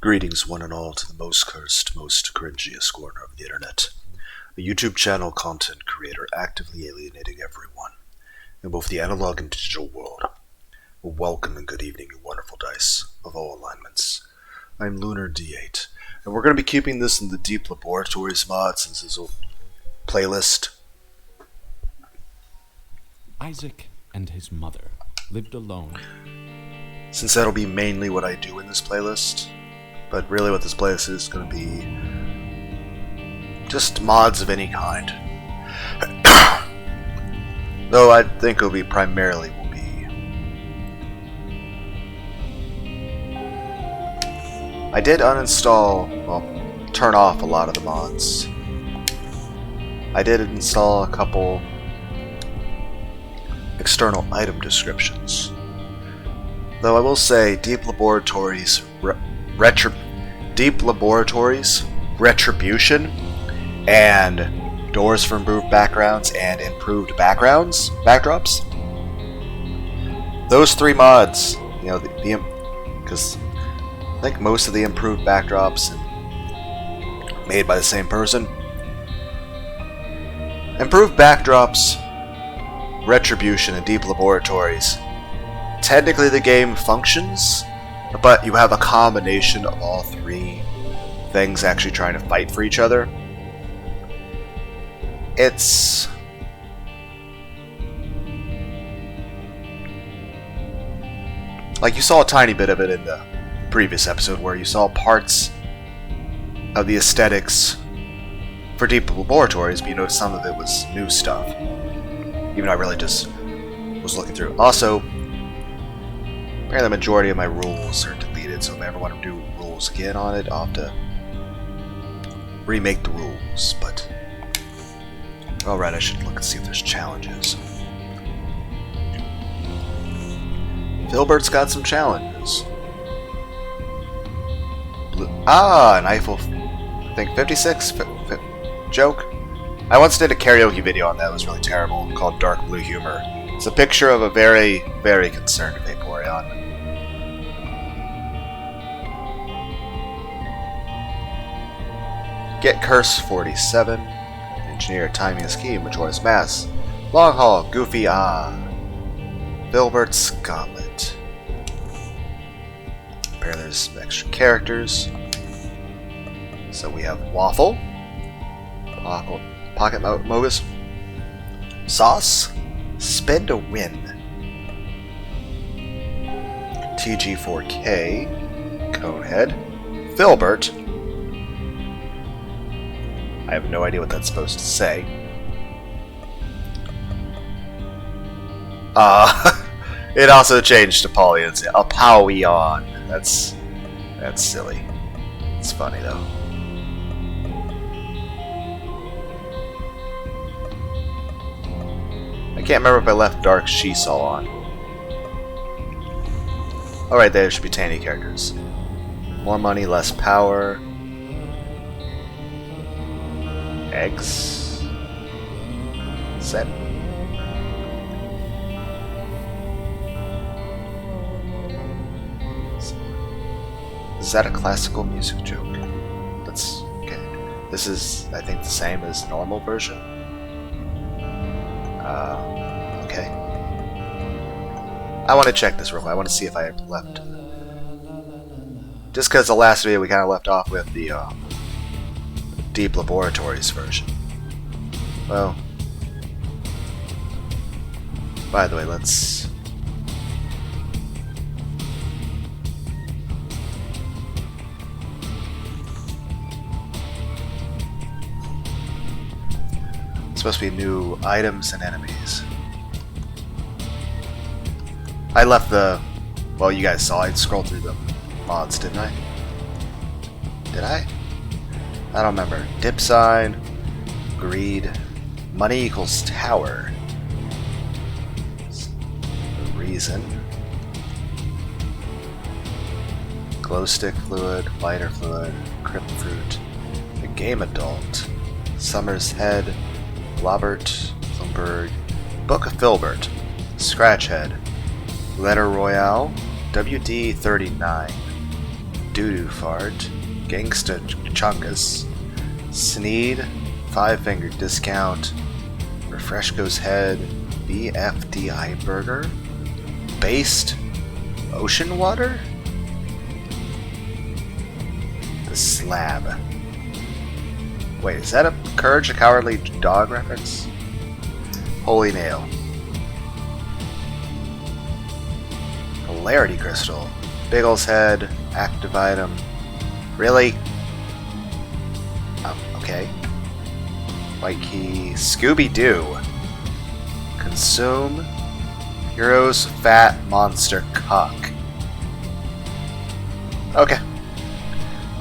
Greetings one and all to the most cursed, most cringiest corner of the internet. A YouTube channel content creator actively alienating everyone in both the analog and digital world. Welcome and good evening, you wonderful dice of all alignments. I'm Lunar D8, and we're going to be keeping this in the Deep Laboratories mod since this is a playlist. Isaac and his mother lived alone. Since that'll be mainly what I do in this playlist. But really what this playlist is going to be just mods of any kind. Though I think it'll be primarily I did uninstall, well, turn off a lot of the mods. I did install a couple external item descriptions. Though I will say Deep Laboratories Retribution, and Doors for Improved Backgrounds, and Improved Backdrops. Those three mods, you know, because I think most of the improved backdrops made by the same person. Improved Backdrops, Retribution, and Deep Laboratories. Technically the game functions, but you have a combination of all three things actually trying to fight for each other. It's like you saw a tiny bit of it in the previous episode where you saw parts of the aesthetics for Deep Laboratories, but you noticed some of it was new stuff. Even though I really just was looking through. Also, apparently the majority of my rules are deleted, so if I ever want to do rules again on it, I'll have to remake the rules, but alright, I should look and see if there's challenges. Philbert's got some challenges. An Eiffel, I think 56 joke. I once did a karaoke video on that. It was really terrible, called Dark Blue Humor. It's a picture of a very, very concerned Vaporeon. Get Curse 47. Engineer Timing Scheme, Majora's Mask. Long Haul, Goofy Philbert's Gauntlet. Apparently there's some extra characters. So we have Waffle. Pocket Mogus. Sauce. Spend a Win. TG4K. Conehead. Philbert. I have no idea what that's supposed to say. It also changed to Pollyons. Apollyon. That's silly. It's funny though. I can't remember if I left Dark Sheesaw on. Alright, there should be tiny characters. More money, less power. Eggs. Set. Is that a classical music joke? That's okay. This is, I think, the same as normal version. Okay. I want to check this real quick. I want to see if I left. Just because the last video we kind of left off with the Deep Laboratories version. Well, by the way, let's supposed to be new items and enemies. I left the, well, you guys saw I scrolled through the mods, didn't I? Did I? I don't remember. Dip sign, greed, money equals tower. The reason. Glow stick fluid, lighter fluid, crypt fruit, the game adult, Summer's head, Robert Thunberg, Book of Philbert, Scratch Head, Letter Royale, WD-39, Doo-doo fart. Gangsta chungus. Sneed. 5-finger discount. Refreshco's head. BFDI burger. Based. Ocean water? The slab. Wait, is that a Courage the Cowardly Dog reference? Holy nail. Polarity crystal. Biggles head. Active item. Really? Okay. White key. Scooby-Doo. Consume. Hero's fat monster cock. Okay.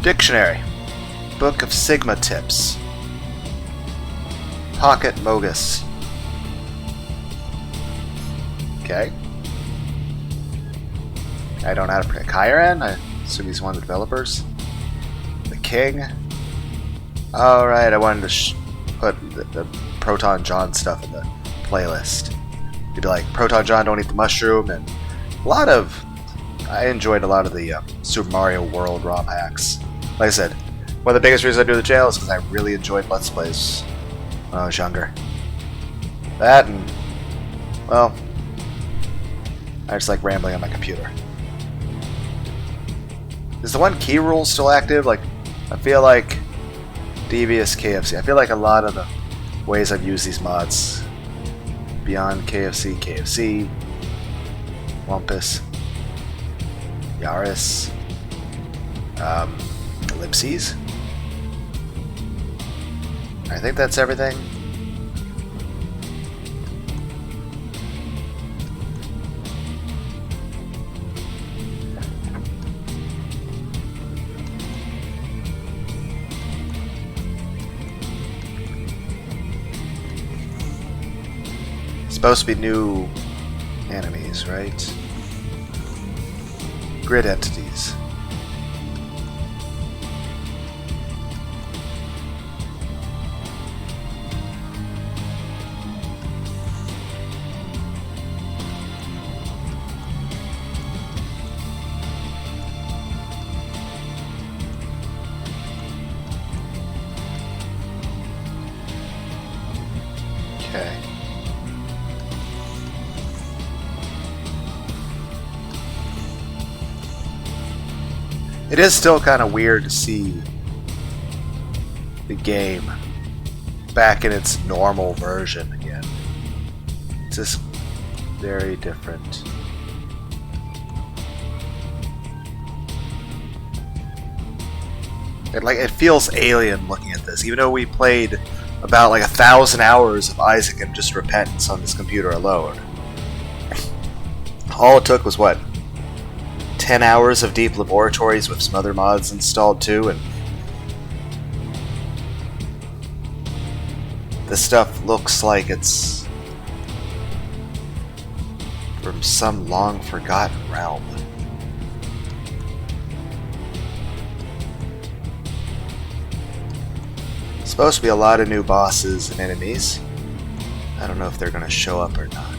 Dictionary. Book of Sigma tips. Pocket Mogus. Okay. I don't know how to predict Kyran. I assume he's one of the developers. The King. Alright, I wanted to put the Proton John stuff in the playlist. You'd be like, Proton John, don't eat the mushroom, and a lot of... I enjoyed a lot of the Super Mario World ROM hacks. Like I said, one of the biggest reasons I do the channel is because I really enjoyed Let's Plays when I was younger. That and, well, I just like rambling on my computer. Is the one key rule still active? Like, I feel like Devious KFC. I feel like a lot of the ways I've used these mods, Beyond KFC, KFC, Wampus, Yaris, Ellipses. I think that's everything. Supposed to be new enemies, right? Grid entities. Okay. It is still kind of weird to see the game back in its normal version again. It's just very different. It feels alien looking at this, even though we played about like 1,000 hours of Isaac and just Repentance on this computer alone. All it took was what? 10 hours of Deep Laboratories with some other mods installed too, and this stuff looks like it's from some long forgotten realm. Supposed to be a lot of new bosses and enemies. I don't know if they're going to show up or not.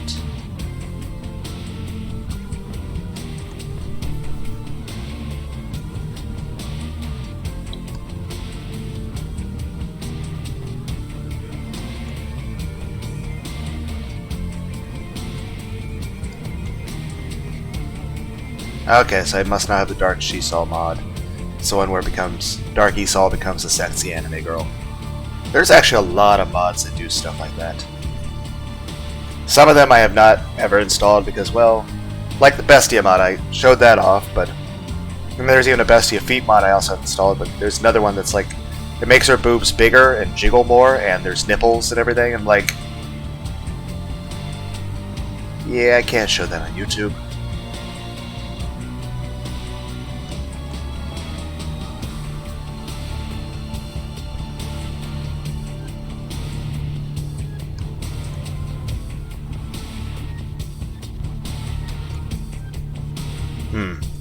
Okay, so I must not have the Dark She-Saw mod. It's the one where Dark Esau becomes a sexy anime girl. There's actually a lot of mods that do stuff like that. Some of them I have not ever installed because, well, like the Bestia mod, I showed that off, but and there's even a Bestia Feet mod I also have installed, but there's another one that's like, it makes her boobs bigger and jiggle more, and there's nipples and everything, and like, yeah, I can't show that on YouTube.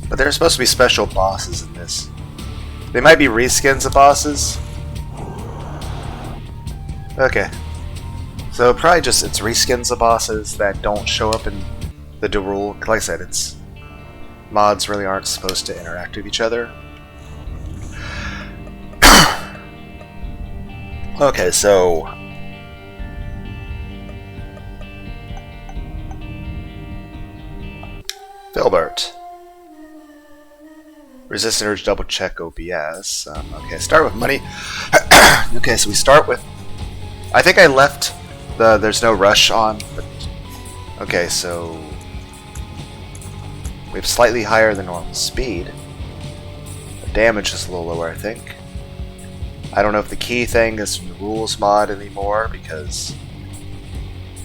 But there are supposed to be special bosses in this. They might be reskins of bosses. Okay. So probably just it's reskins of bosses that don't show up in the dual rule. Like I said, mods really aren't supposed to interact with each other. Okay, so Philbert. Resistant urge, double check OBS. Okay, start with money. Okay, so we start with. I think I left the there's no rush on, but okay, so we have slightly higher than normal speed. The damage is a little lower, I think. I don't know if the key thing is from the rules mod anymore because.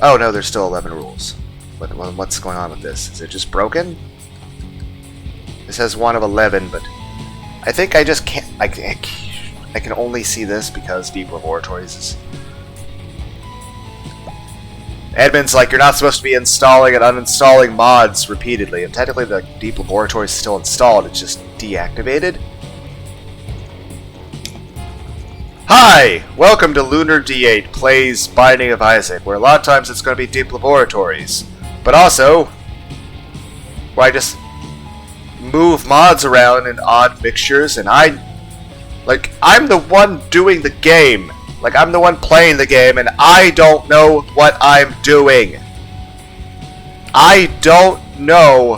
Oh no, there's still 11 rules. What's going on with this? Is it just broken? This has 1 of 11, but I think I just can't. I can only see this because Deep Laboratories is. Admin's like, you're not supposed to be installing and uninstalling mods repeatedly, and technically the Deep Laboratories is still installed, it's just deactivated. Hi! Welcome to Lunar D8 Plays Binding of Isaac, where a lot of times it's going to be Deep Laboratories, but also where I just move mods around in odd mixtures, and I'm the one doing the game. Like, I'm the one playing the game, and I don't know what I'm doing. I don't know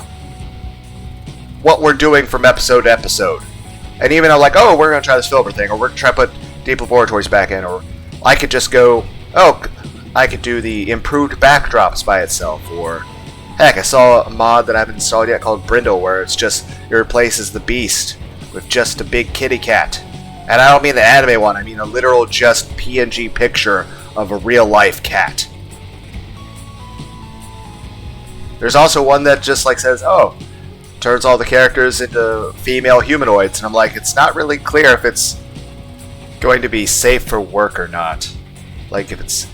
what we're doing from episode to episode. And even I'm like, oh, we're going to try this Philbert thing, or we're going to try to put Deep Laboratories back in, or I could just go, oh, I could do the improved backdrops by itself, or heck, I saw a mod that I haven't installed yet called Brindle, where it's just, it replaces the beast with just a big kitty cat. And I don't mean the anime one, I mean a literal just PNG picture of a real-life cat. There's also one that just like says, oh, turns all the characters into female humanoids, and I'm like, it's not really clear if it's going to be safe for work or not. Like, if it's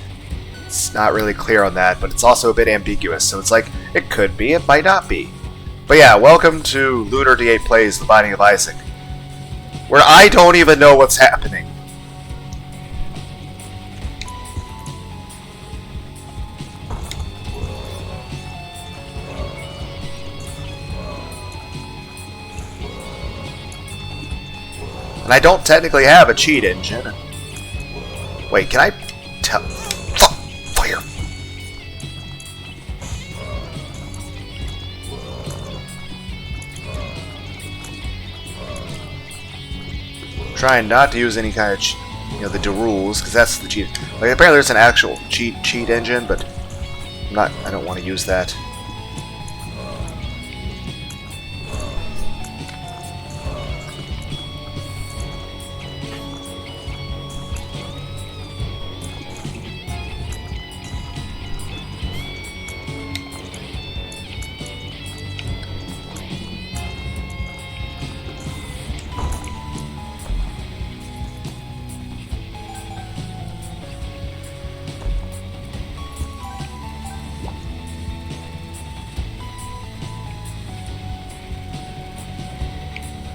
not really clear on that, but it's also a bit ambiguous, so it's like, it could be, it might not be. But yeah, welcome to Lunar D8 Plays The Binding of Isaac, where I don't even know what's happening. And I don't technically have a cheat engine. Wait, can I tell? Fire! Trying not to use any kind of the rules, because that's the cheat. Like, apparently there's an actual cheat engine, but I don't want to use that.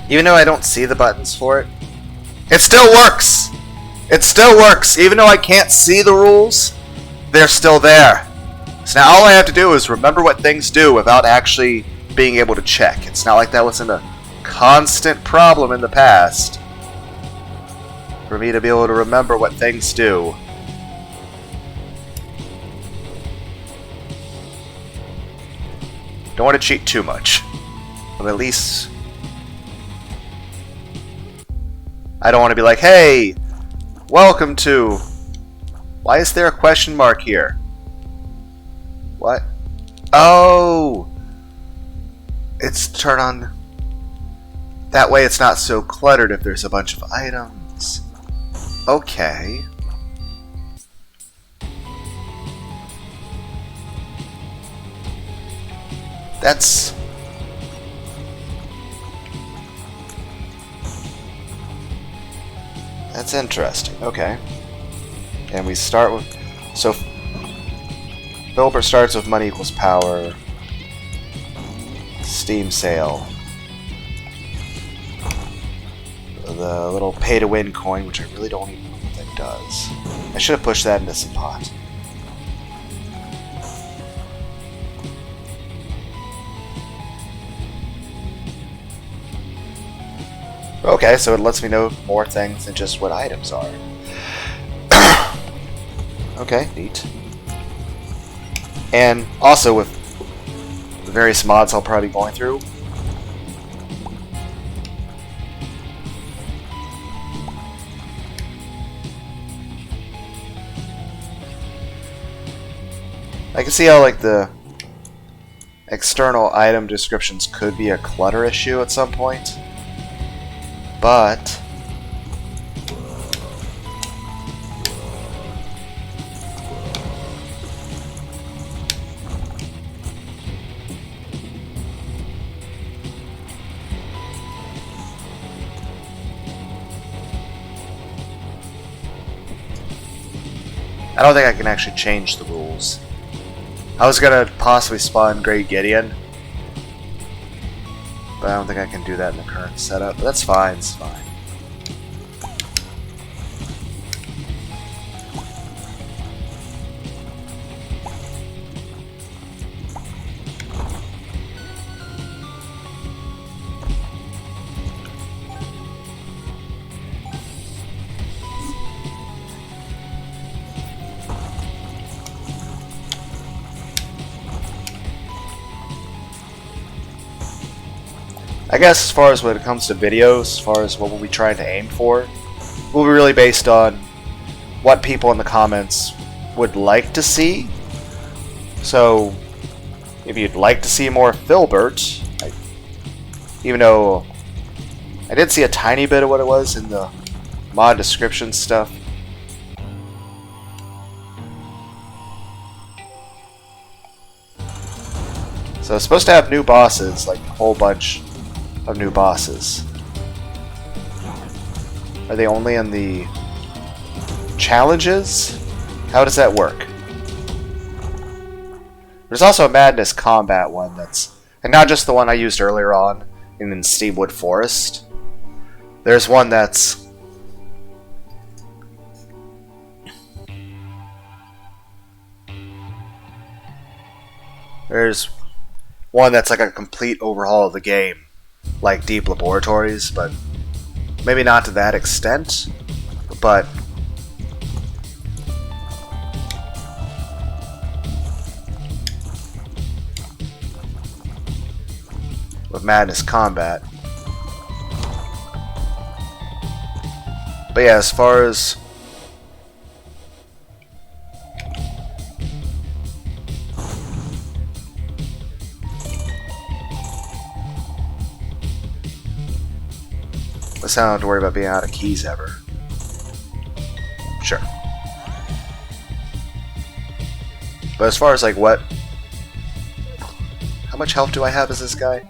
Even though I don't see the buttons for it, it still works! It still works! Even though I can't see the rules, they're still there. So now all I have to do is remember what things do without actually being able to check. It's not like that wasn't a constant problem in the past for me to be able to remember what things do. Don't want to cheat too much, but at least I don't want to be like, hey, welcome to... Why is there a question mark here? What? Oh! It's turn on... That way it's not so cluttered if there's a bunch of items. Okay. That's interesting. Okay. And we start with... So, Philbert starts with money equals power. Steam sale. The little pay-to-win coin, which I really don't even know what that does. I should have pushed that into some pot. Okay, so it lets me know more things than just what items are. Okay, neat. And also with the various mods I'll probably be going through, I can see how like the external item descriptions could be a clutter issue at some point, but I don't think I can actually change the rules. I was gonna possibly spawn Great Gideon, but I don't think I can do that in the current setup. But that's fine, it's fine. I guess as far as when it comes to videos, as far as what we'll be trying to aim for, will be really based on what people in the comments would like to see. So, if you'd like to see more Philbert, even though I did see a tiny bit of what it was in the mod description stuff. So it's supposed to have new bosses, like a whole bunch of new bosses. Are they only in the challenges? How does that work? There's also a Madness Combat one that's, and not just the one I used earlier on in Steamwood Forest. There's one that's like a complete overhaul of the game, like Deep Laboratories, but maybe not to that extent, but with Madness Combat. But yeah, as far as let's not have to worry about being out of keys ever. Sure. But as far as like what, how much health do I have as this guy?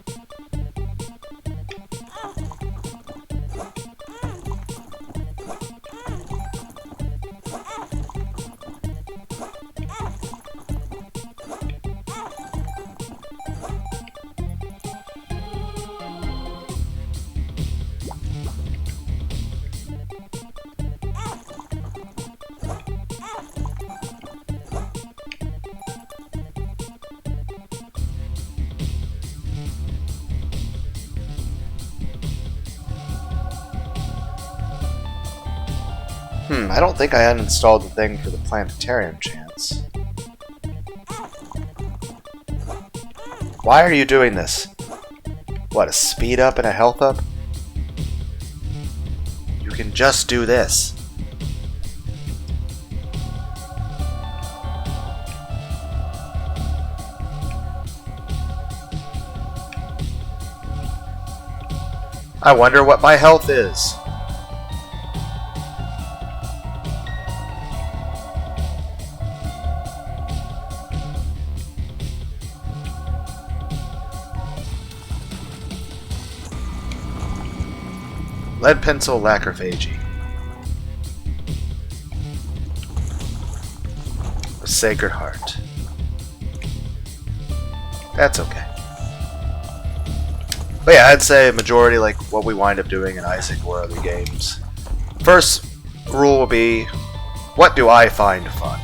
I don't think I uninstalled the thing for the planetarium chance. Why are you doing this? What, a speed up and a health up? You can just do this. I wonder what my health is. Lead pencil lacrophagy. A Sacred Heart. That's okay. But yeah, I'd say majority like what we wind up doing in Isaac or other games. First rule will be, what do I find fun?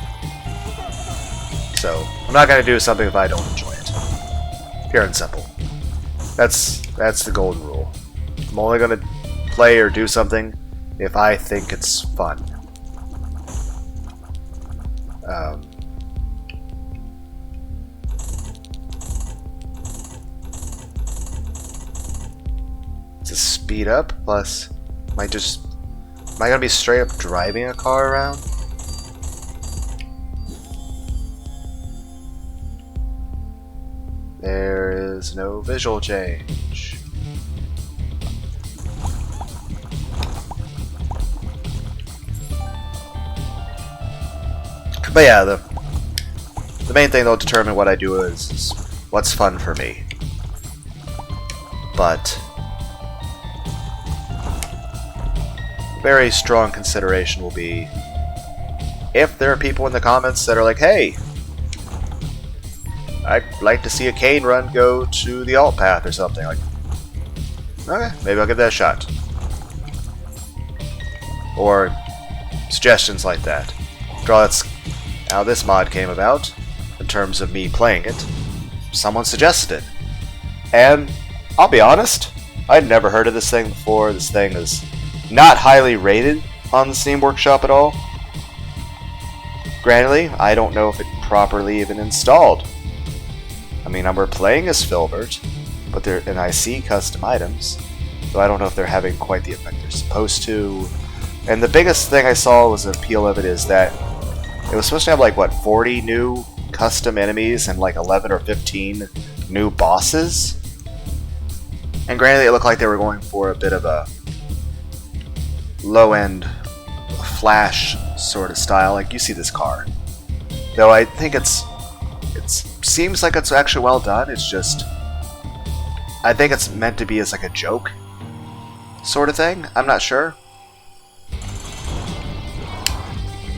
So, I'm not going to do something if I don't enjoy it. Pure and simple. That's the golden rule. I'm only going to play or do something if I think it's fun. It's a speed up plus. Am I gonna be straight up driving a car around? There is no visual change. But yeah, the main thing that'll determine what I do is what's fun for me. But very strong consideration will be if there are people in the comments that are like, hey, I'd like to see a cane run go to the alt path or something. Like, okay, maybe I'll give that a shot. Or suggestions like that. After all, that's how this mod came about, in terms of me playing it. Someone suggested it. And I'll be honest, I'd never heard of this thing before. This thing is not highly rated on the Steam Workshop at all. Granted, I don't know if it properly even installed. I mean, we're playing as Philbert, but and I see custom items, so I don't know if they're having quite the effect they're supposed to. And the biggest thing I saw was the appeal of it is that it was supposed to have like, what, 40 new custom enemies and like 11 or 15 new bosses? And granted, it looked like they were going for a bit of a low-end Flash sort of style. Like, you see this car. Though I think it seems like it's actually well done. It's just, I think it's meant to be as like a joke sort of thing. I'm not sure.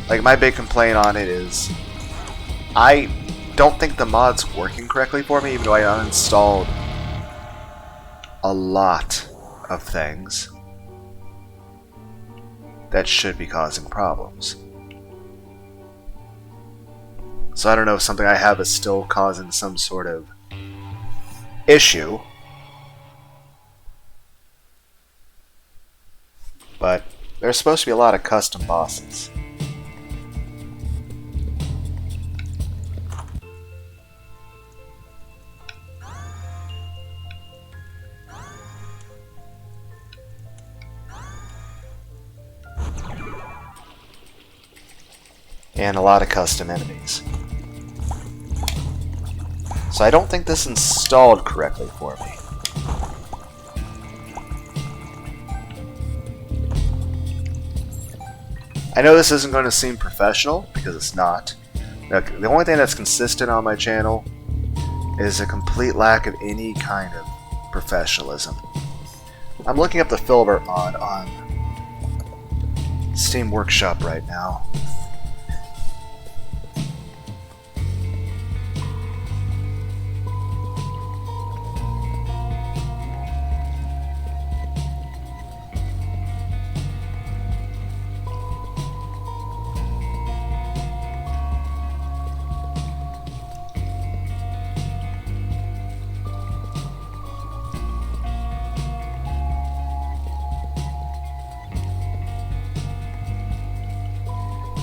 Like, my big complaint on it is I don't think the mod's working correctly for me, even though I uninstalled a lot of things that should be causing problems. So I don't know if something I have is still causing some sort of issue. But there's supposed to be a lot of custom bosses. And a lot of custom enemies. So I don't think this installed correctly for me. I know this isn't going to seem professional, because it's not. Now, the only thing that's consistent on my channel is a complete lack of any kind of professionalism. I'm looking up the Philbert mod on Steam Workshop right now.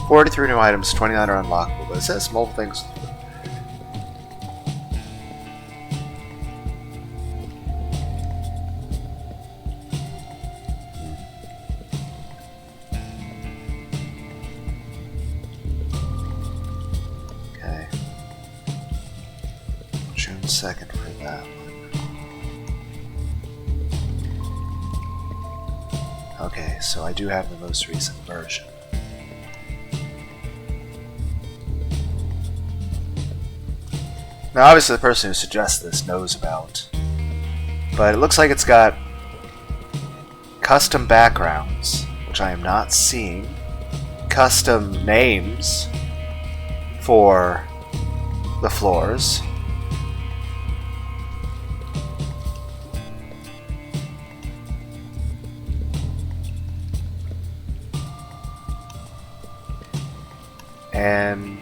$43 new items, 29 are unlockable, but it says multiple things. Okay. June 2nd for that one. Okay, so I do have the most recent version. Now, obviously, the person who suggests this knows about, but it looks like it's got custom backgrounds, which I am not seeing, custom names for the floors, and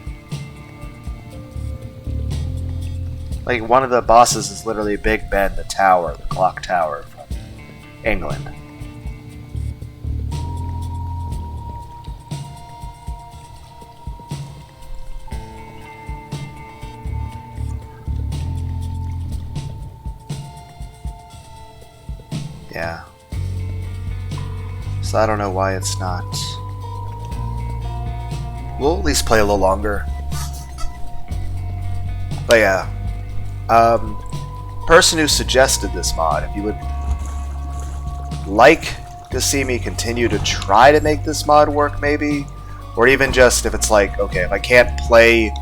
like, one of the bosses is literally Big Ben, the tower, the clock tower from England. So I don't know why it's not. We'll at least play a little longer. But yeah. Person who suggested this mod, if you would like to see me continue to try to make this mod work, maybe, or even just if it's like, okay, if I can't play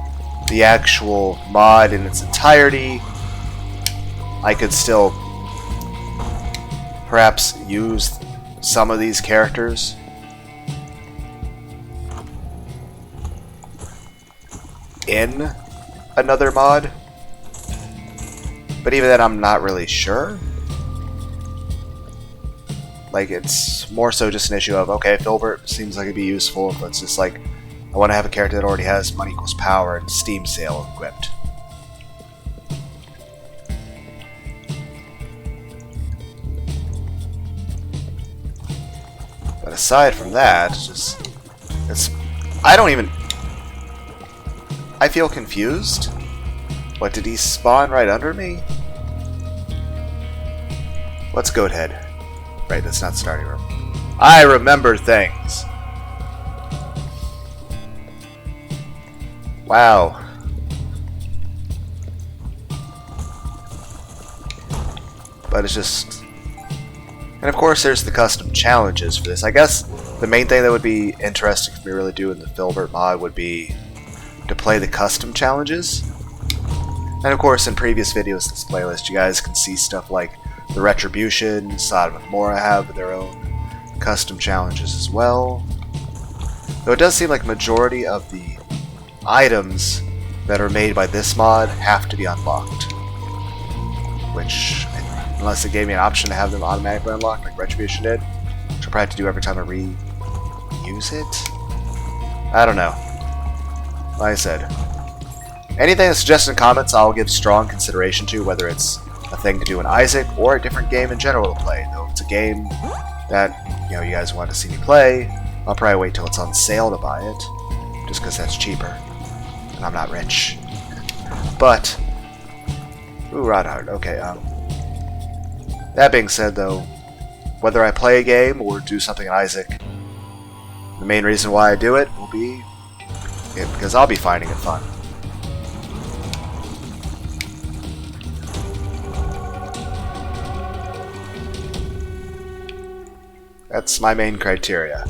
the actual mod in its entirety, I could still perhaps use some of these characters. In another mod. But even then, I'm not really sure. Like, it's more so just an issue of, okay, Philbert seems like it'd be useful, but it's just like, I want to have a character that already has money equals power and Steam sale equipped. But aside from that, I feel confused. What, did he spawn right under me? What's Goathead? Right, that's not starting room. I remember things. Wow. But it's just... And of course there's the custom challenges for this. I guess the main thing that would be interesting for me to really do in the Philbert mod would be to play the custom challenges. And of course in previous videos in this playlist you guys can see stuff like the Retribution, Sodom and Gomorrah have their own custom challenges as well. Though it does seem like majority of the items that are made by this mod have to be unlocked. Which, unless it gave me an option to have them automatically unlocked like Retribution did, which I'll probably have to do every time I reuse it. I don't know. Like I said, anything that's suggested in comments I'll give strong consideration to, whether it's a thing to do in Isaac or a different game in general to play. Though if it's a game that you guys want to see me play, I'll probably wait till it's on sale to buy it, just because that's cheaper, and I'm not rich. But ooh, Rodhard. Okay. That being said, though, whether I play a game or do something in Isaac, the main reason why I do it will be because I'll be finding it fun. That's my main criteria.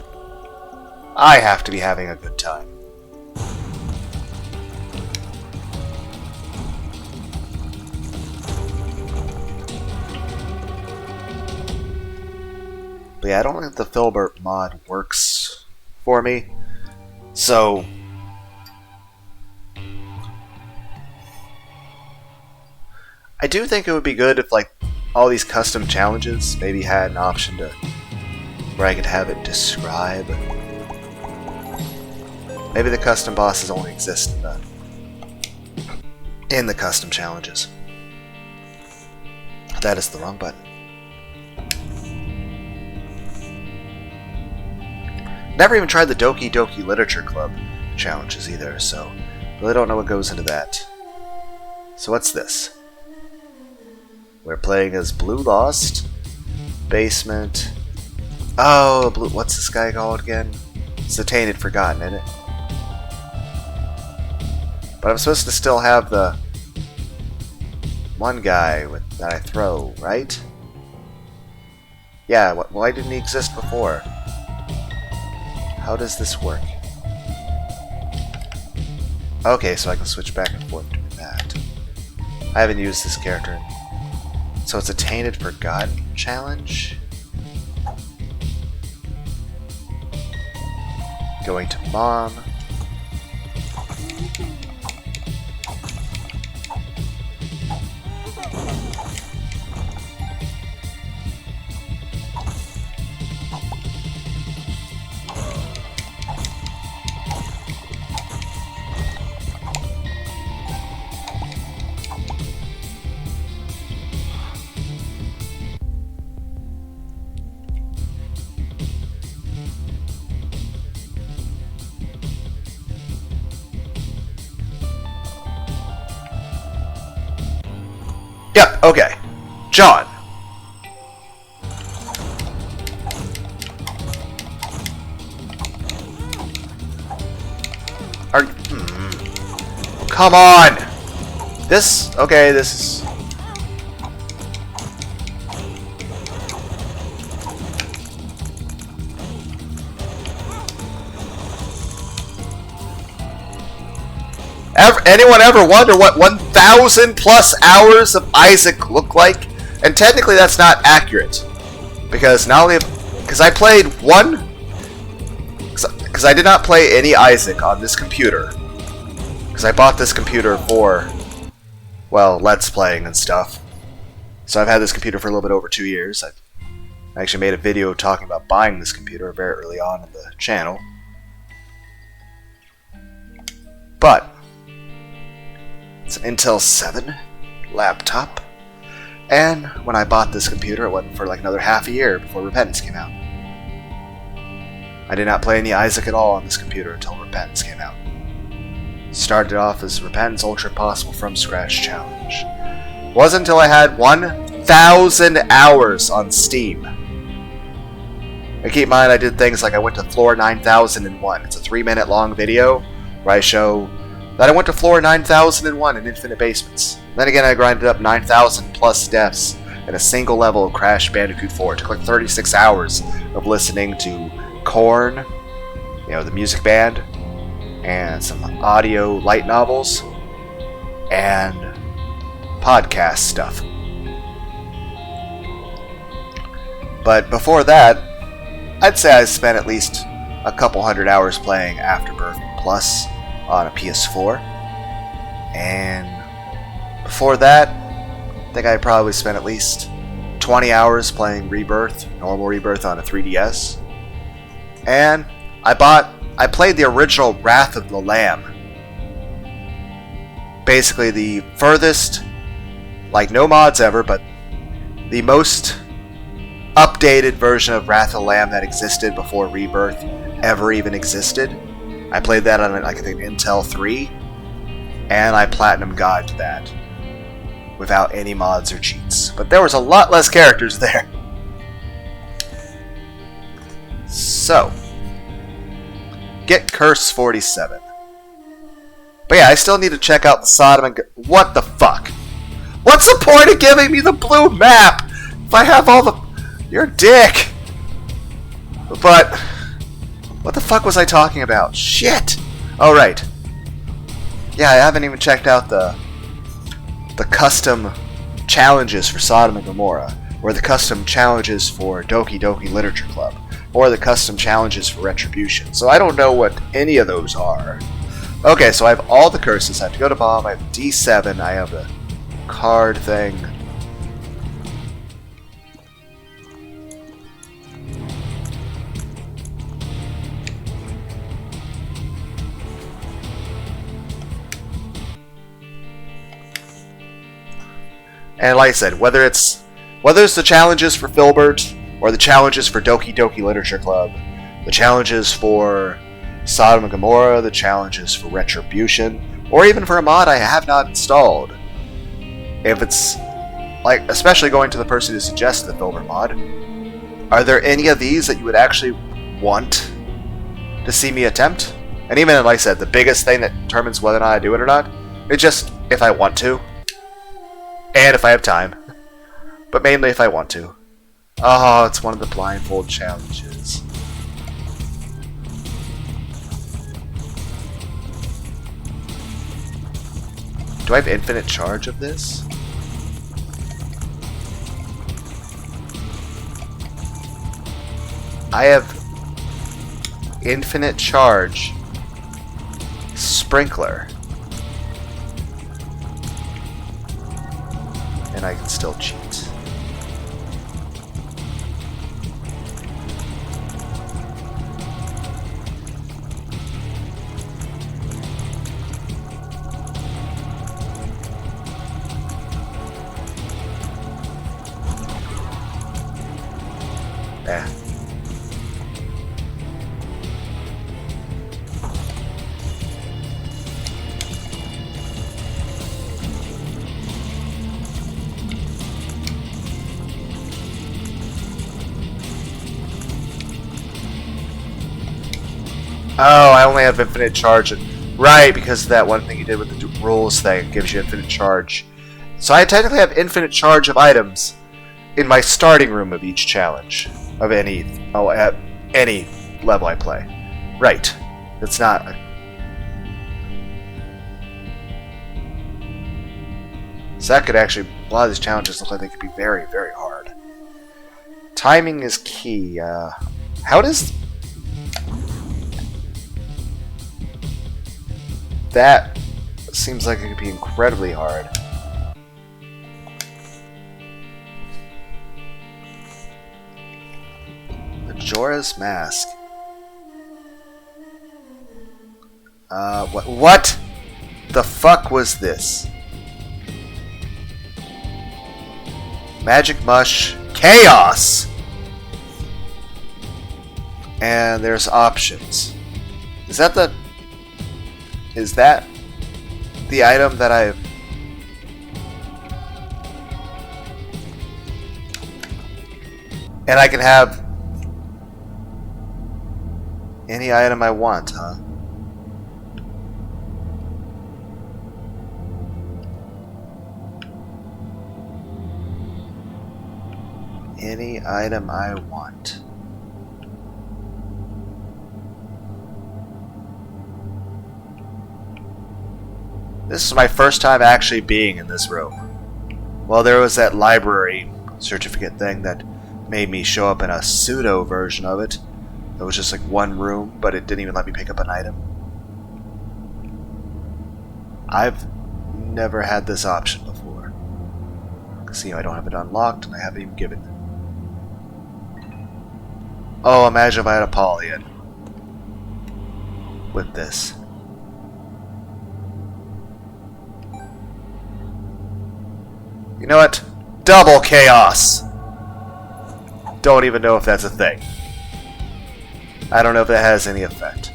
I have to be having a good time. But yeah, I don't think the Philbert mod works for me. So I do think it would be good if like all these custom challenges maybe had an option to where I could have it describe. Maybe the custom bosses only exist in the custom challenges. That is the wrong button. Never even tried the Doki Doki Literature Club challenges either, so really don't know what goes into that. So what's this? We're playing as Blue Lost, Basement. Oh, Blue. What's this guy called again? It's the Tainted Forgotten, isn't it? But I'm supposed to still have the one guy that I throw, right? Yeah. Why didn't he exist before? How does this work? Okay, so I can switch back and forth doing that. I haven't used this character. So it's a Tainted Forgotten challenge. Going to Mom. Yeah, okay. Come on! Okay, this is... Anyone ever wonder what 1,000 plus hours of Isaac look like? And technically that's not accurate. Because not only... Because I played one... Because I did not play any Isaac on this computer. Because I bought this computer for... Well, Let's Playing and stuff. So I've had this computer for a little bit over 2 years. I actually made a video talking about buying this computer very early on in the channel. But... It's an Intel 7 laptop. And when I bought this computer, it went for like another half a year before Repentance came out. I did not play any Isaac at all on this computer until Repentance came out. Started off as Repentance Ultra Impossible From Scratch Challenge. It wasn't until I had 1,000 hours on Steam. And keep in mind, I did things like I went to floor 9001. It's a 3-minute long video where I show that I went to floor 9001 in Infinite Basements. Then again, I grinded up 9,000 plus deaths in a single level of Crash Bandicoot 4. It took like 36 hours of listening to Korn, the music band, and some audio light novels, and podcast stuff. But before that, I'd say I spent at least a couple hundred hours playing Afterbirth Plus on a PS4, and before that, I think I probably spent at least 20 hours playing Rebirth, normal Rebirth on a 3DS, and I played the original Wrath of the Lamb, basically the furthest, like no mods ever, but the most updated version of Wrath of the Lamb that existed before Rebirth ever even existed. I played that on, I think, Intel 3, and I Platinum God'd that without any mods or cheats. But there was a lot less characters there. So, get Curse 47. But yeah, I still need to check out the Sodom and... What the fuck? What's the point of giving me the blue map if I have all the... You're a dick! But... What the fuck was I talking about? Shit! Oh, right. Yeah, I haven't even checked out the custom challenges for Sodom and Gomorrah, or the custom challenges for Doki Doki Literature Club, or the custom challenges for Retribution. So I don't know what any of those are. Okay, so I have all the curses. I have to go to Bomb. I have D7. I have the card thing. And like I said, whether it's the challenges for Philbert, or the challenges for Doki Doki Literature Club, the challenges for Sodom and Gomorrah, the challenges for Retribution, or even for a mod I have not installed. If it's, like, especially going to the person who suggested the Philbert mod, are there any of these that you would actually want to see me attempt? And even, like I said, the biggest thing that determines whether or not I do it or not, it's just if I want to. And if I have time. But mainly if I want to. Oh, it's one of the blindfold challenges. Do I have infinite charge of this? I have infinite charge sprinkler. And I can still cheat. Oh, I only have infinite charge Right, because of that one thing you did with the rules thing gives you infinite charge. So I technically have infinite charge of items in my starting room of each challenge of at any level I play. Right. It's not. So that could actually, a lot of these challenges look like they could be very, very hard. Timing is key. How does that seems like it could be incredibly hard. Majora's Mask. What the fuck was this? Magic Mush Chaos! And there's options. Is that the item that I've... And I can have any item I want, huh? Any item I want. This is my first time actually being in this room. Well, there was that library certificate thing that made me show up in a pseudo version of it. It was just like one room, but it didn't even let me pick up an item. I've never had this option before. See, I don't have it unlocked, and I haven't even given it. Oh, imagine if I had a Polygon with this. You know what? Double chaos! Don't even know if that's a thing. I don't know if that has any effect.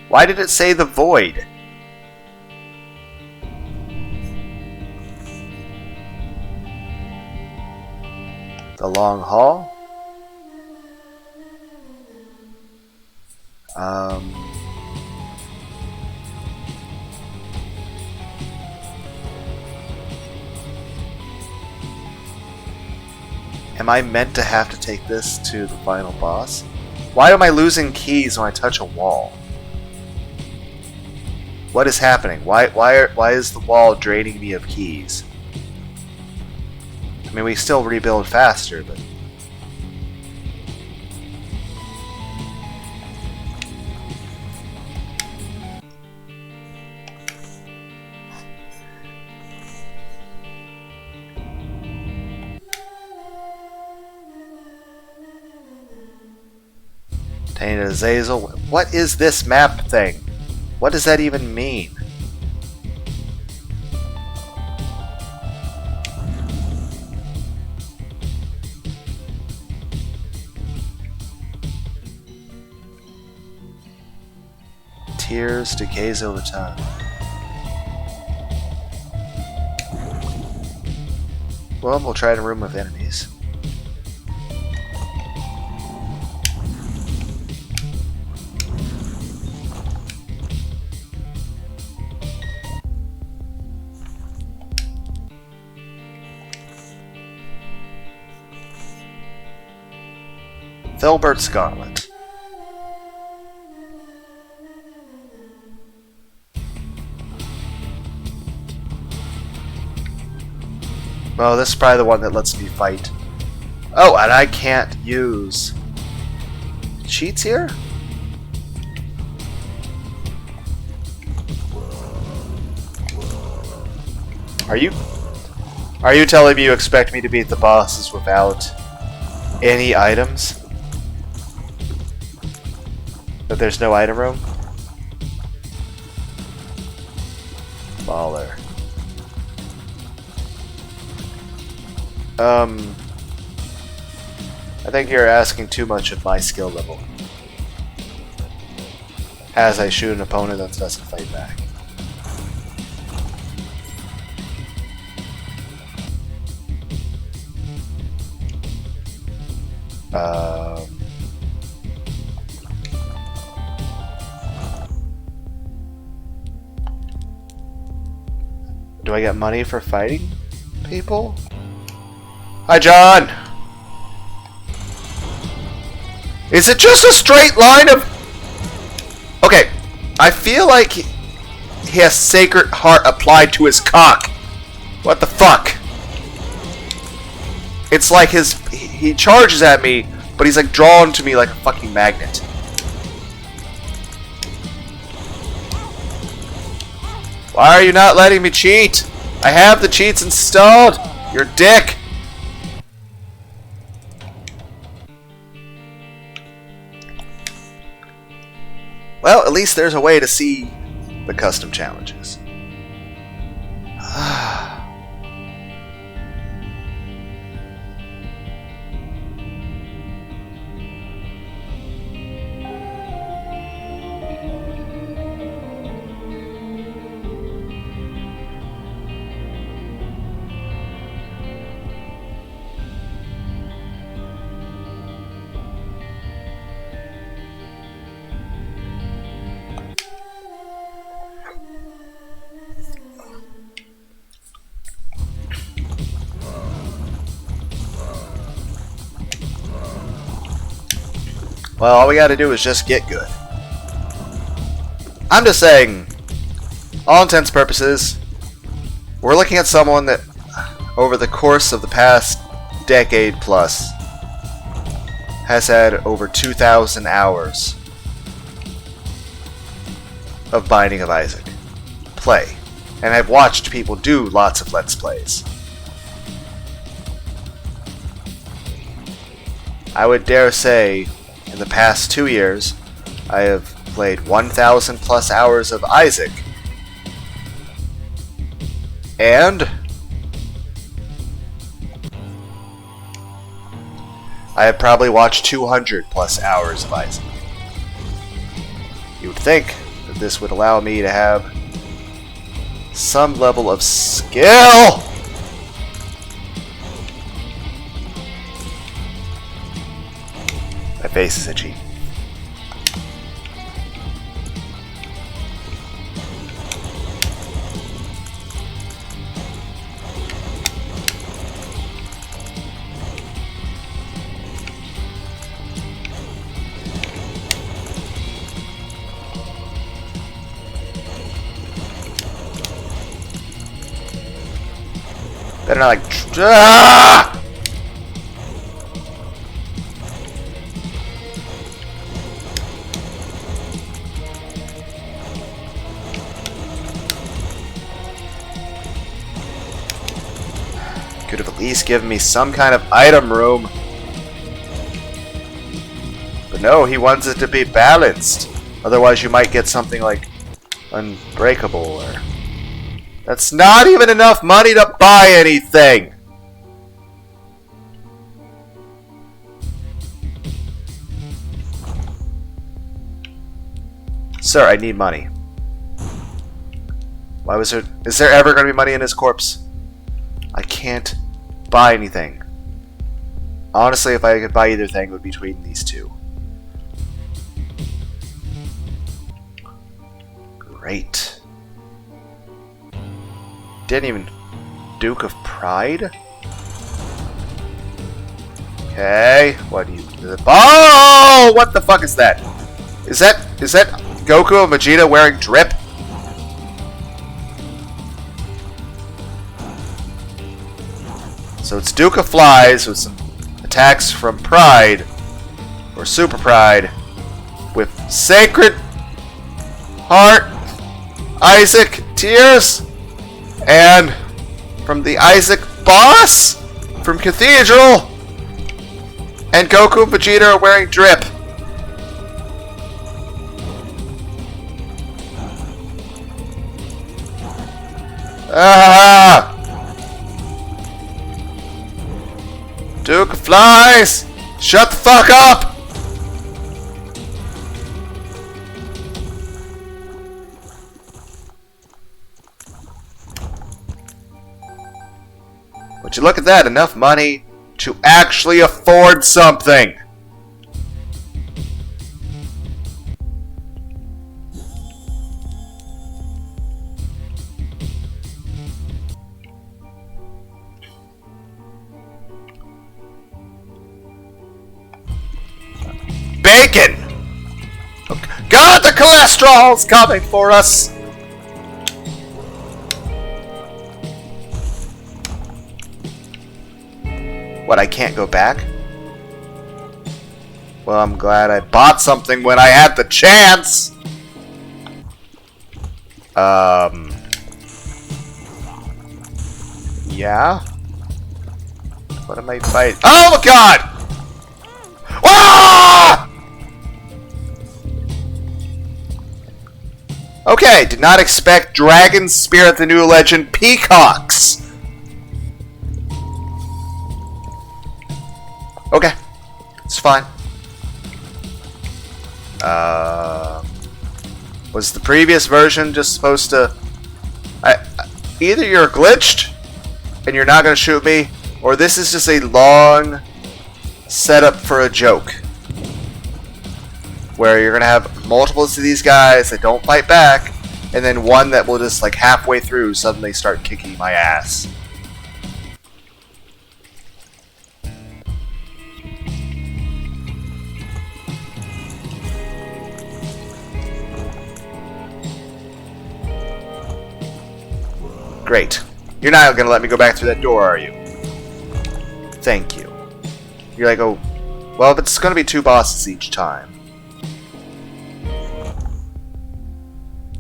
Why did it say the void? The long haul? Am I meant to have to take this to the final boss? Why am I losing keys when I touch a wall? What is happening? Why is the wall draining me of keys? I mean, we still rebuild faster, but... Tainted Azazel. What is this map thing? What does that even mean? Tears decays over time. Well, we'll try to room with enemies. Philbert's Gauntlet. Well, this is probably the one that lets me fight. Oh, and I can't use cheats here? Are you telling me you expect me to beat the bosses without any items? That there's no item room? Baller. I think you're asking too much of my skill level. As I shoot an opponent that doesn't fight back. Do I get money for fighting people? Hi, John! Is it just a straight line of... Okay, I feel like he has Sacred Heart applied to his cock. What the fuck? It's like he charges at me, but he's like drawn to me like a fucking magnet. Why are you not letting me cheat? I have the cheats installed. You're a dick. Well, at least there's a way to see the custom challenges. Well, all we gotta do is just get good. I'm just saying, all intents and purposes, we're looking at someone that, over the course of the past decade plus, has had over 2,000 hours of Binding of Isaac play. And I've watched people do lots of Let's Plays. I would dare say, in the past 2 years, I have played 1,000 plus hours of Isaac. And I have probably watched 200 plus hours of Isaac. You would think that this would allow me to have some level of skill. My face is itchy. Better not like... Ah! Could have at least given me some kind of item room. But no, he wants it to be balanced. Otherwise you might get something like Unbreakable or... That's not even enough money to buy anything! Sir, I need money. Why was there... Is there ever going to be money in his corpse? I can't buy anything. Honestly, if I could buy either thing, it would be between these two. Great. Didn't even... Duke of Pride? Okay, what do you... Oh! What the fuck is that? Is that Goku and Vegeta wearing drip? So it's Duke of Flies with some attacks from Pride, or Super Pride, with Sacred Heart, Isaac Tears, and from the Isaac boss from Cathedral, and Goku and Vegeta are wearing drip. Ah! Duke of Flies! Shut the fuck up! Would you look at that? Enough money to actually afford something! taken! God, the cholesterol's coming for us! What, I can't go back? Well, I'm glad I bought something when I had the chance! Yeah? What am I fighting? Oh my god! Ah! Okay, did not expect Dragon Spirit the New Legend Peacocks! Okay, it's fine. Was the previous version just supposed to... either you're glitched, and you're not going to shoot me, or this is just a long setup for a joke. Where you're going to have multiples of these guys that don't fight back, and then one that will just, like, halfway through suddenly start kicking my ass. Great. You're not going to let me go back through that door, are you? Thank you. You're like, oh, well, if it's going to be 2 bosses each time.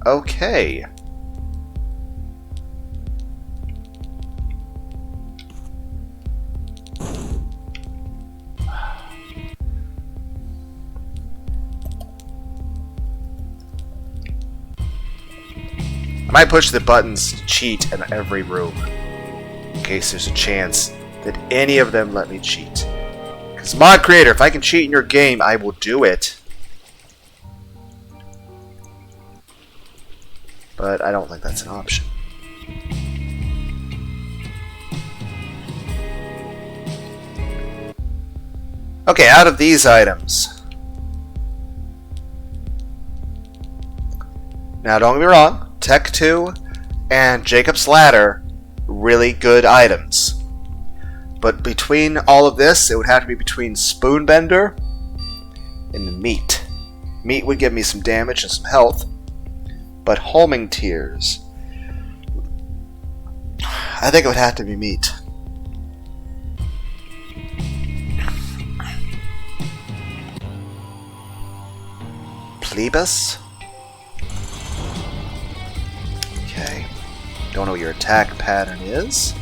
Okay. I might push the buttons to cheat in every room, in case there's a chance that any of them let me cheat. Because mod creator, if I can cheat in your game, I will do it. But I don't think that's an option. Okay, out of these items. Now, don't get me wrong. Tech 2 and Jacob's Ladder, really good items. But between all of this, it would have to be between Spoonbender and Meat. Meat would give me some damage and some health. But Homing Tears, I think it would have to be Meat. Plebus? Okay. Don't know what your attack pattern is.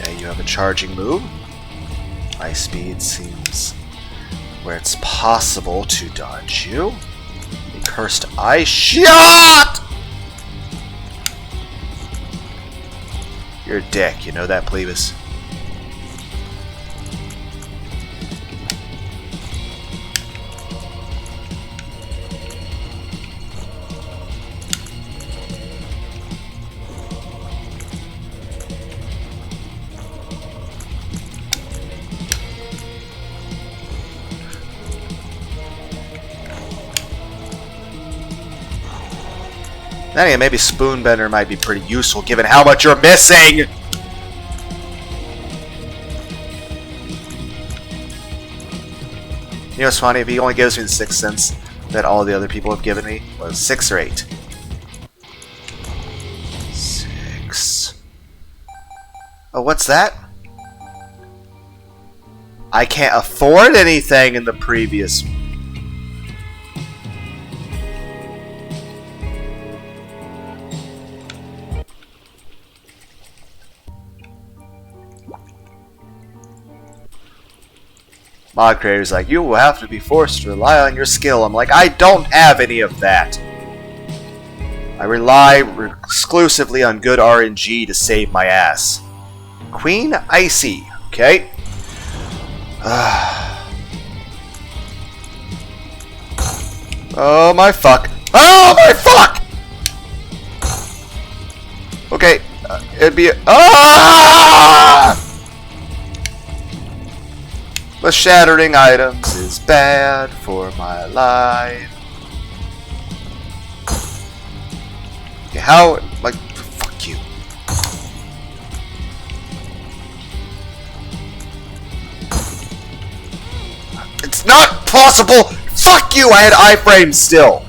Okay, you have a charging move. Ice Speed seems where it's possible to dodge you. A Cursed Ice Shot! You're a dick, you know that, Plebus? Then again, maybe Spoonbender might be pretty useful given how much you're missing! You know what's funny? If he only gives me the 6th sense that all the other people have given me, was 6 or 8. 6. Oh, what's that? I can't afford anything in the previous... Mod creator's like, you will have to be forced to rely on your skill. I'm like, I don't have any of that. I rely exclusively on good RNG to save my ass. Queen Icy, okay? Oh my fuck. Oh my fuck! Okay, it'd be... The shattering items is bad for my life. Okay, how... like, fuck you. not possible! Fuck you! I had iframes still!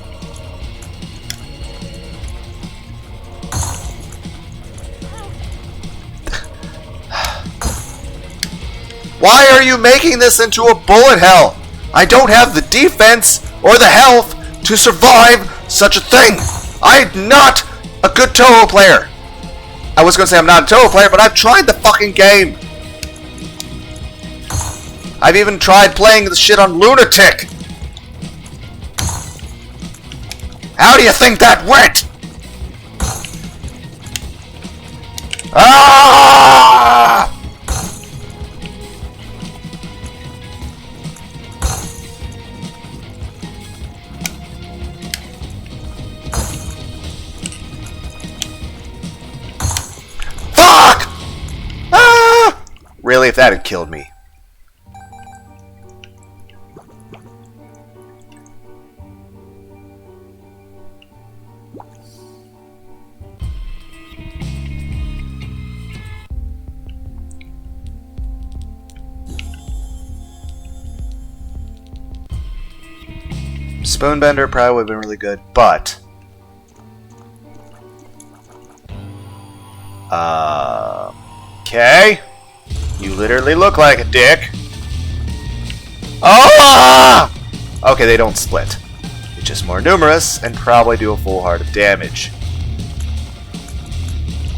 Why are you making this into a bullet hell? I don't have the defense or the health to survive such a thing! I'm not a good Toho player! I was gonna say I'm not a Toho player, but I've tried the fucking game! I've even tried playing the shit on Lunatic! How do you think that went? Ah! Fuck! Ah! Really, if that had killed me. Spoonbender probably would have been really good, but... Okay. You literally look like a dick. Oh! Okay, they don't split. It's just more numerous and probably do a full heart of damage.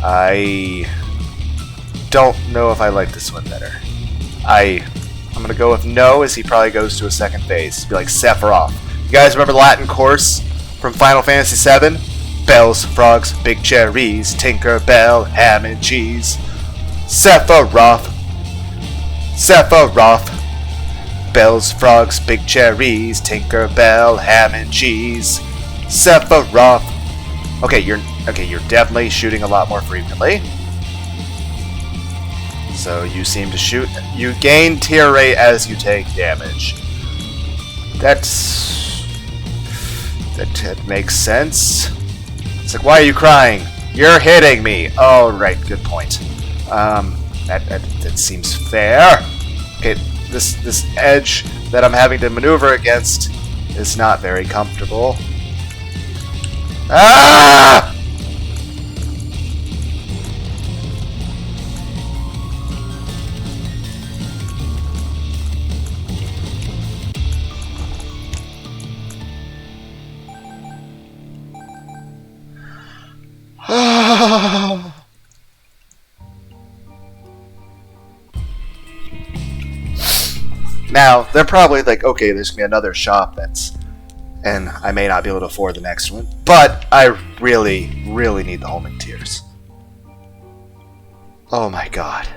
I don't know if I like this one better. I'm gonna go with no, as he probably goes to a second phase. Be like Sephiroth. You guys remember the Latin course from Final Fantasy VII? Bells, frogs, big cherries, Tinker Bell, ham and cheese. Sephiroth. Sephiroth. Bells, frogs, big cherries, Tinker Bell, ham and cheese. Sephiroth. Okay, you're definitely shooting a lot more frequently. So you seem to shoot. You gain tear rate as you take damage. That makes sense. It's like, why are you crying? You're hitting me. Oh, right, good point. That seems fair. Okay, this edge that I'm having to maneuver against is not very comfortable. Ah! Now, they're probably like, okay, there's going to be another shop and I may not be able to afford the next one, but I really, really need the homing tears. Oh my god.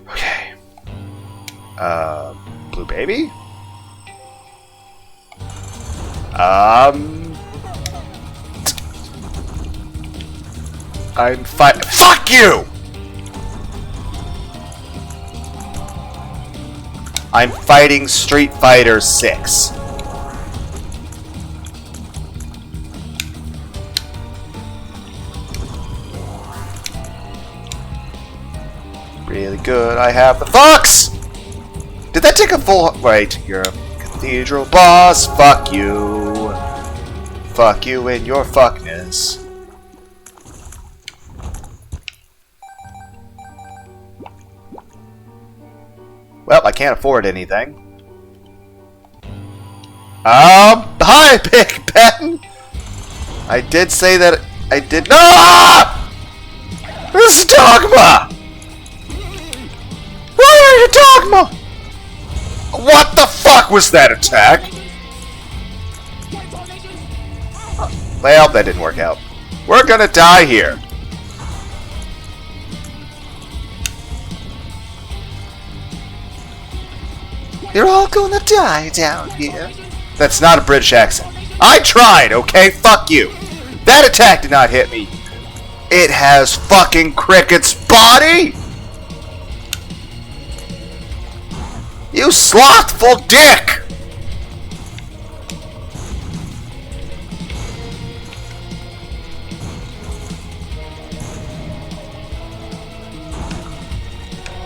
Okay. Blue baby? I'm fuck you! I'm fighting Street Fighter 6. Really good, I have the fucks! Did that take a full... Wait, you're a cathedral boss, fuck you. Fuck you and your fuckness. Well, I can't afford anything. Hi, Big Ben! I did say that I did... No! This is Dogma! Why are you Dogma? What the fuck was that attack? Well, that didn't work out. We're gonna die here. You're all gonna die down here. That's not a British accent. I tried, okay? Fuck you. That attack did not hit me. It has fucking Cricket's body! You slothful dick!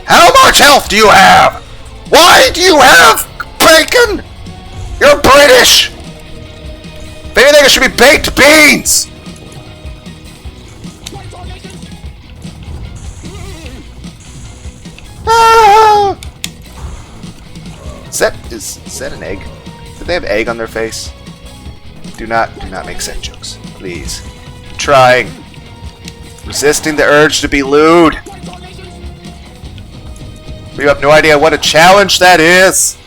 How much health do you have? Why do you have bacon? You're British! If anything, it should be baked beans! Ah! Is that an egg? Did they have egg on their face? Do not make sex jokes, please. I'm trying. Resisting the urge to be lewd. You have no idea what a challenge that is.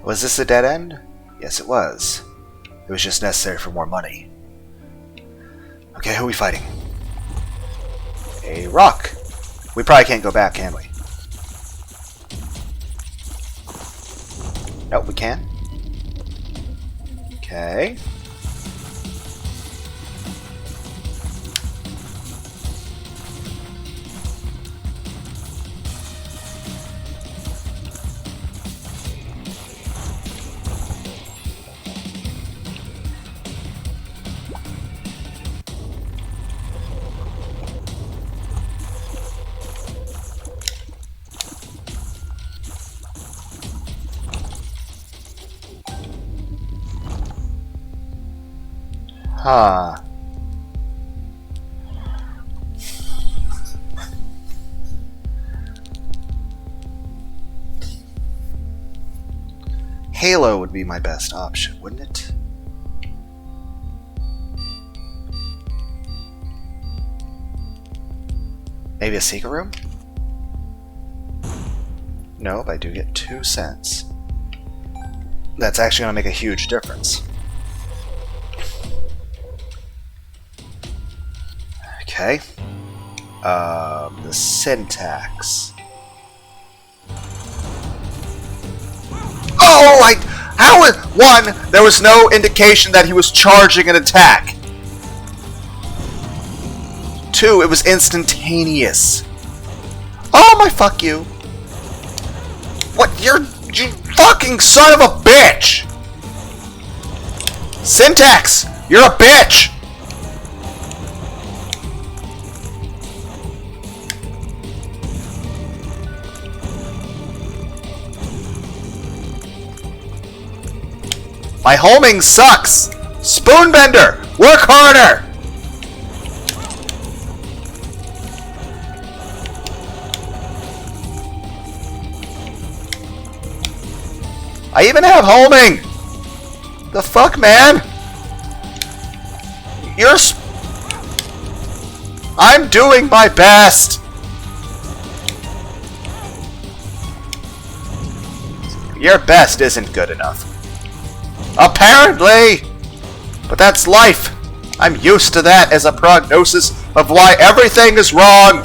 Was this a dead end? Yes, it was. It was just necessary for more money. Okay, who are we fighting? A rock. We probably can't go back, can we? Nope, we can. Okay. Huh. Halo would be my best option, wouldn't it? Maybe a secret room? No, but I do get 2 cents. That's actually going to make a huge difference. Okay. The syntax. Oh, one, there was no indication that he was charging an attack. 2, it was instantaneous. Oh my fuck you. What, you fucking son of a bitch! Syntax, you're a bitch! My homing sucks! Spoonbender! Work harder! I even have homing! The fuck, man? I'm doing my best! Your best isn't good enough. Apparently! But that's life. I'm used to that as a prognosis of why everything is wrong.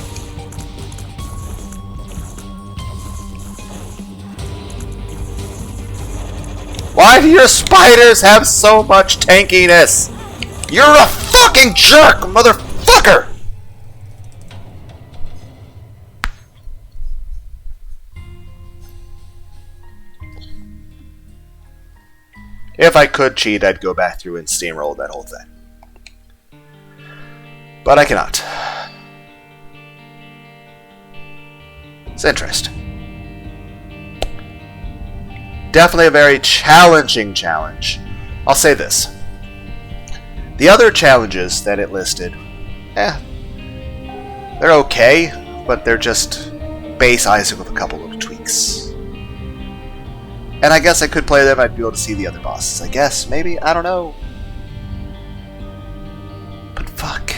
Why do your spiders have so much tankiness? You're a fucking jerk, motherfucker! If I could cheat, I'd go back through and steamroll that whole thing. But I cannot. It's interesting. Definitely a very challenging challenge. I'll say this. The other challenges that it listed, they're okay, but they're just base Isaac with a couple little tweaks. And I guess I could play them, I'd be able to see the other bosses. I guess, maybe, I don't know. But fuck.